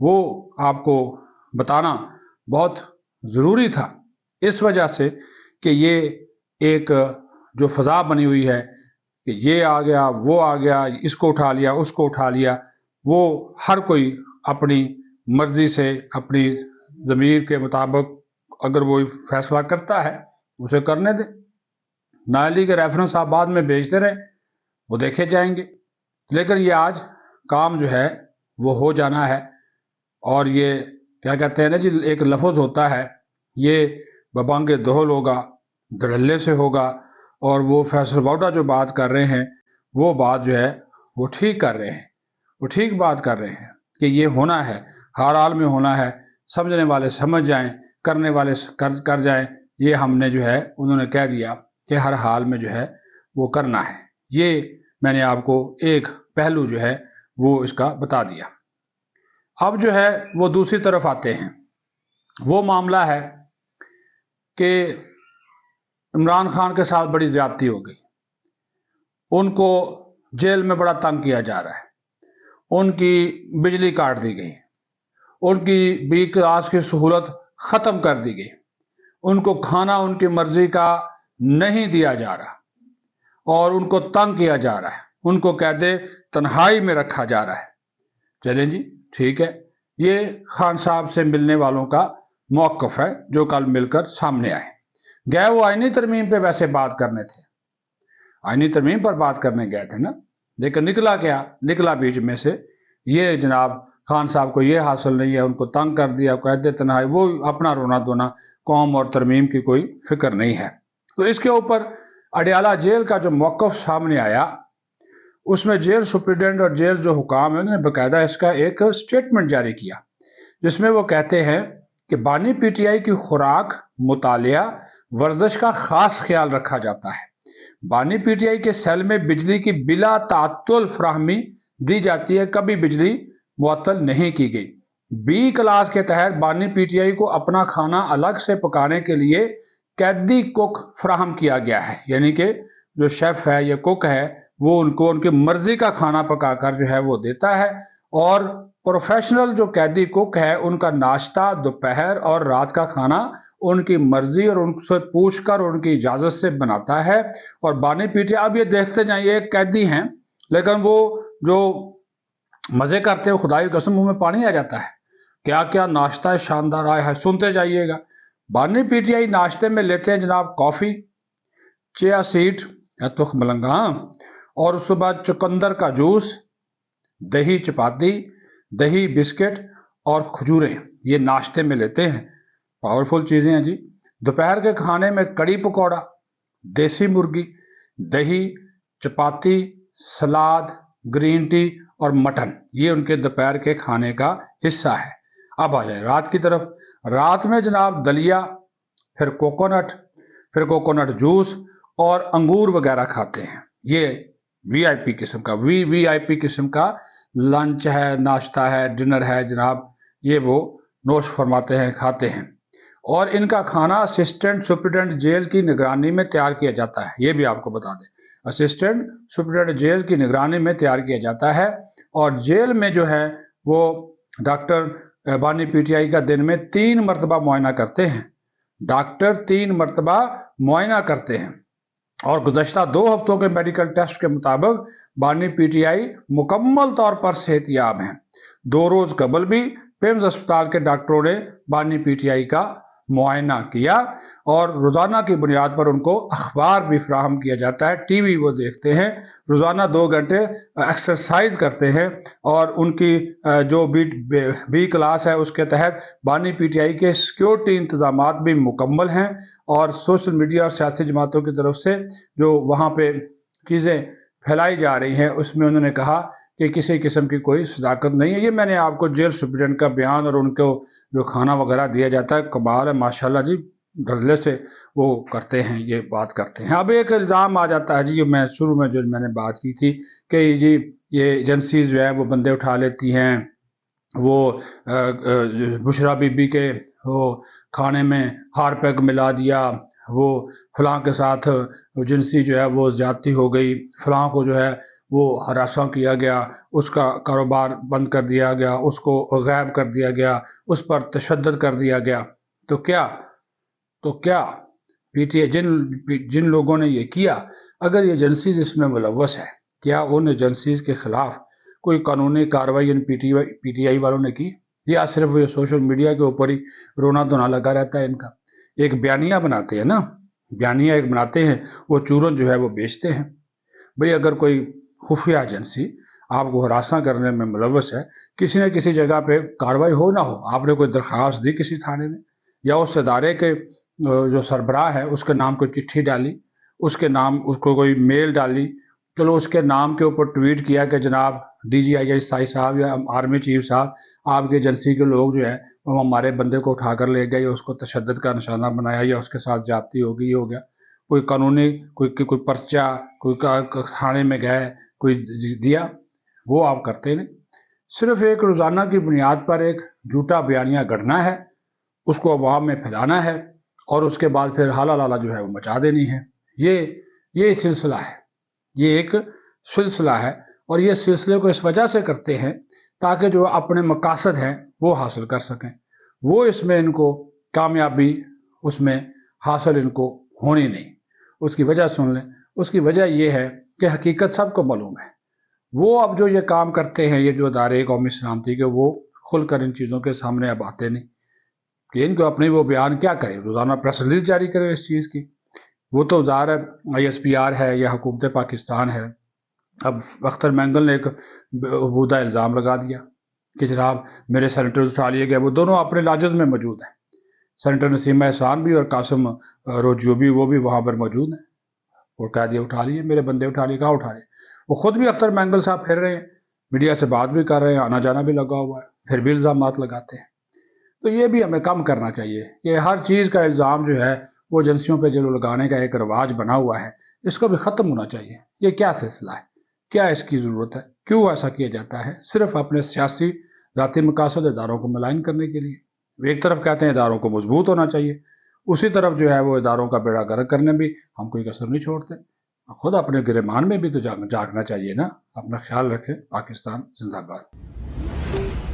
وہ آپ کو بتانا بہت ضروری تھا، اس وجہ سے کہ یہ ایک جو فضا بنی ہوئی ہے کہ یہ آ گیا وہ آ گیا، اس کو اٹھا لیا اس کو اٹھا لیا، وہ ہر کوئی اپنی مرضی سے اپنی ضمیر کے مطابق اگر وہ فیصلہ کرتا ہے اسے کرنے دیں۔ نااہلی کے ریفرنس آپ بعد میں بھیجتے رہے، وہ دیکھے جائیں گے، لیکن یہ آج کام جو ہے وہ ہو جانا ہے۔ اور یہ کیا کہتے ہیں نا جی، ایک لفظ ہوتا ہے، یہ ببانگ دہل ہوگا، دھڑلے سے ہوگا، اور وہ فیصل واؤڈا جو بات کر رہے ہیں وہ بات جو ہے وہ ٹھیک کر رہے ہیں، وہ ٹھیک بات کر رہے ہیں کہ یہ ہونا ہے، ہر حال میں ہونا ہے، سمجھنے والے سمجھ جائیں، کرنے والے کر جائیں، یہ ہم نے جو ہے انہوں نے کہہ دیا کہ ہر حال میں جو ہے وہ کرنا ہے۔ یہ میں نے آپ کو ایک پہلو جو ہے وہ اس کا بتا دیا۔ اب جو ہے وہ دوسری طرف آتے ہیں، وہ معاملہ ہے کہ عمران خان کے ساتھ بڑی زیادتی ہو گئی، ان کو جیل میں بڑا تنگ کیا جا رہا ہے، ان کی بجلی کاٹ دی گئی، ان کی بی کلاس کی سہولت ختم کر دی گئی، ان کو کھانا ان کی مرضی کا نہیں دیا جا رہا، اور ان کو تنگ کیا جا رہا ہے، ان کو قید تنہائی میں رکھا جا رہا ہے۔ چلیں جی ٹھیک ہے، یہ خان صاحب سے ملنے والوں کا موقف ہے جو کل مل کر سامنے آئے۔ گئے وہ آئینی ترمیم پہ ویسے بات کرنے تھے، آئینی ترمیم پر بات کرنے گئے تھے نا، لیکن نکلا کیا؟ نکلا بیچ میں سے یہ جناب خان صاحب کو یہ حاصل نہیں ہے، ان کو تنگ کر دیا، قید تنہائی، وہ اپنا رونا دھونا، قوم اور ترمیم کی کوئی فکر نہیں ہے۔ تو اس کے اوپر اڈیالہ جیل کا جو موقف سامنے آیا، اس میں جیل سپرنٹینڈنٹ اور جیل جو حکام ہیں انہوں نے باقاعدہ اس کا ایک سٹیٹمنٹ جاری کیا، جس میں وہ کہتے ہیں کہ بانی پی ٹی آئی کی خوراک، مطالعہ، ورزش کا خاص خیال رکھا جاتا ہے۔ بانی پی ٹی آئی کے سیل میں بجلی کی بلا تعطل فراہمی دی جاتی ہے، کبھی بجلی معطل نہیں کی گئی۔ بی کلاس کے تحت بانی پی ٹی آئی کو اپنا کھانا الگ سے پکانے کے لیے قیدی کوک فراہم کیا گیا ہے، یعنی کہ جو شیف ہے یا کوک ہے وہ ان کو ان کی مرضی کا کھانا پکا کر جو ہے وہ دیتا ہے، اور پروفیشنل جو قیدی کوک ہے ان کا ناشتہ دوپہر اور رات کا کھانا ان کی مرضی اور ان سے پوچھ کر ان کی اجازت سے بناتا ہے۔ اور بانی پی ٹی آئی اب یہ دیکھتے جائیں، یہ ایک قیدی ہیں لیکن وہ جو مزے کرتے ہیں خدائی قسم منہ میں پانی آ جاتا ہے، کیا کیا ناشتہ شاندار آیا ہے، سنتے جائیے گا۔ بانی پی ٹی آئی ناشتے میں لیتے ہیں جناب کافی، چیا سیڈ یا تخم ملنگاں، اور اس کے بعد چقندر کا جوس، دہی چپاتی، دہی بسکٹ اور کھجوریں، یہ ناشتے میں لیتے ہیں، پاورفل چیزیں ہیں جی۔ دوپہر کے کھانے میں کڑی پکوڑا، دیسی مرغی، دہی، چپاتی، سلاد، گرین ٹی اور مٹن، یہ ان کے دوپہر کے کھانے کا حصہ ہے۔ اب آ جائے رات کی طرف، رات میں جناب دلیا، پھر کوکونٹ جوس اور انگور وغیرہ کھاتے ہیں۔ یہ وی آئی پی قسم کا وی آئی پی قسم کا لنچ ہے، ناشتہ ہے، ڈنر ہے جناب، یہ وہ نوش فرماتے ہیں، کھاتے ہیں۔ اور ان کا کھانا اسسٹنٹ سپرنٹینڈنٹ جیل کی نگرانی میں تیار کیا جاتا ہے، یہ بھی آپ کو بتا دیں، اسسٹنٹ سپرنٹینڈنٹ جیل کی نگرانی میں تیار کیا جاتا ہے۔ اور جیل میں جو ہے وہ ڈاکٹر بانی پی ٹی آئی کا دن میں 3 مرتبہ معائنہ کرتے ہیں، ڈاکٹر 3 مرتبہ معائنہ کرتے ہیں، اور گزشتہ 2 ہفتوں کے میڈیکل ٹیسٹ کے مطابق بانی پی ٹی آئی مکمل طور پر صحت یاب ہیں۔ 2 روز قبل بھی پیمز اسپتال کے ڈاکٹروں نے بانی پی ٹی آئی کا معائنہ کیا، اور روزانہ کی بنیاد پر ان کو اخبار بھی فراہم کیا جاتا ہے، ٹی وی وہ دیکھتے ہیں، روزانہ 2 گھنٹے ایکسرسائز کرتے ہیں، اور ان کی جو بی کلاس ہے اس کے تحت بانی پی ٹی آئی کے سیکیورٹی انتظامات بھی مکمل ہیں، اور سوشل میڈیا اور سیاسی جماعتوں کی طرف سے جو وہاں پہ چیزیں پھیلائی جا رہی ہیں اس میں انہوں نے کہا کہ کسی قسم کی کوئی صداقت نہیں ہے۔ یہ میں نے آپ کو جیل سپرنٹینڈنٹ کا بیان اور ان کو جو کھانا وغیرہ دیا جاتا ہے، کمال ہے ماشاءاللہ جی، ڈھلے سے وہ کرتے ہیں، یہ بات کرتے ہیں۔ اب ایک الزام آ جاتا ہے جی، میں شروع میں جو میں نے بات کی تھی کہ جی یہ ایجنسیز جو ہے وہ بندے اٹھا لیتی ہیں، وہ بشرا بی بی کے وہ کھانے میں ہار پیک ملا دیا، وہ فلاں کے ساتھ جنسی جو ہے وہ زیادتی ہو گئی، فلاں کو جو ہے وہ ہراساں کیا گیا، اس کا کاروبار بند کر دیا گیا، اس کو غائب کر دیا گیا، اس پر تشدد کر دیا گیا، تو کیا پی ٹی آئی جن لوگوں نے یہ کیا، اگر یہ ایجنسیز اس میں ملوث ہے، کیا ان ایجنسیز کے خلاف کوئی قانونی کارروائی ان پی ٹی آئی والوں نے کی، یا صرف یہ سوشل میڈیا کے اوپر ہی رونا دھونا لگا رہتا ہے ان کا؟ ایک بیانیہ بناتے ہیں نا، بیانیہ ایک بناتے ہیں، وہ چورن جو ہے وہ بیچتے ہیں۔ بھئی اگر کوئی خفیہ ایجنسی آپ کو ہراساں کرنے میں ملوث ہے، کسی نہ کسی جگہ پہ کارروائی ہو نہ ہو، آپ نے کوئی درخواست دی کسی تھانے میں، یا اس ادارے کے جو سربراہ ہے اس کے نام کوئی چٹھی ڈالی، اس کے نام اس کو کوئی میل ڈالی، چلو اس کے نام کے اوپر ٹویٹ کیا کہ جناب D G I S I صاحب یا آرمی چیف صاحب، آپ کی ایجنسی کے لوگ جو ہے وہ ہمارے بندے کو اٹھا کر لے گئے، یا اس کو تشدد کا نشانہ بنایا، یا اس کے ساتھ زیادتی ہو گئی، یہ ہو گیا، کوئی قانونی کوئی پرچہ، کوئی تھانے میں گئے، کوئی دیا، وہ آپ کرتے نہیں، صرف ایک روزانہ کی بنیاد پر ایک جھوٹا بیانیہ گڑھنا ہے، اس کو عوام میں پھیلانا ہے، اور اس کے بعد پھر حالہ لالا جو ہے وہ مچا دینی ہے۔ یہ سلسلہ ہے، یہ ایک سلسلہ ہے، اور یہ سلسلے کو اس وجہ سے کرتے ہیں تاکہ جو اپنے مقاصد ہیں وہ حاصل کر سکیں، وہ اس میں ان کو کامیابی اس میں حاصل ان کو ہونی نہیں۔ اس کی وجہ سن لیں، اس کی وجہ یہ ہے کہ حقیقت سب کو معلوم ہے، وہ اب جو یہ کام کرتے ہیں، یہ جو ادارے قومی سلامتی کے، وہ کھل کر ان چیزوں کے سامنے اب آتے نہیں کہ ان کو اپنے وہ بیان کیا کریں، روزانہ پریس ریلیز جاری کریں اس چیز کی، وہ تو ظاہر آئی ایس پی آر ہے یا حکومت پاکستان ہے۔ اب اختر مینگل نے ایک بہودہ الزام لگا دیا کہ جناب میرے سینیٹرز اٹھا لیے گئے، وہ دونوں اپنے لاجز میں موجود ہیں، سینیٹر نسیمہ احسان بھی اور قاسم روجیو بھی، وہ بھی وہاں پر موجود ہیں، وہ کہہ دیا اٹھا لیے میرے بندے، اٹھا لیے، کہاں اٹھا لیے؟ وہ خود بھی اختر مینگل صاحب پھر رہے ہیں، میڈیا سے بات بھی کر رہے ہیں، آنا جانا بھی لگا ہوا ہے، پھر بھی الزامات لگاتے ہیں۔ تو یہ بھی ہمیں کم کرنا چاہیے کہ ہر چیز کا الزام جو ہے وہ ایجنسیوں پہ جو لگانے کا ایک رواج بنا ہوا ہے، اس کو بھی ختم ہونا چاہیے۔ یہ کیا سلسلہ ہے؟ کیا اس کی ضرورت ہے؟ کیوں ایسا کیا جاتا ہے؟ صرف اپنے سیاسی ذاتی مقاصد اداروں کو ملائن کرنے کے لیے۔ ایک طرف کہتے ہیں اداروں کو مضبوط ہونا چاہیے، اسی طرف جو ہے وہ اداروں کا بیڑا گرک کرنے بھی ہم کوئی کسر نہیں چھوڑتے۔ خود اپنے گریبان میں بھی تو جاگنا چاہیے نا۔ اپنا خیال رکھیں۔ پاکستان زندہ باد۔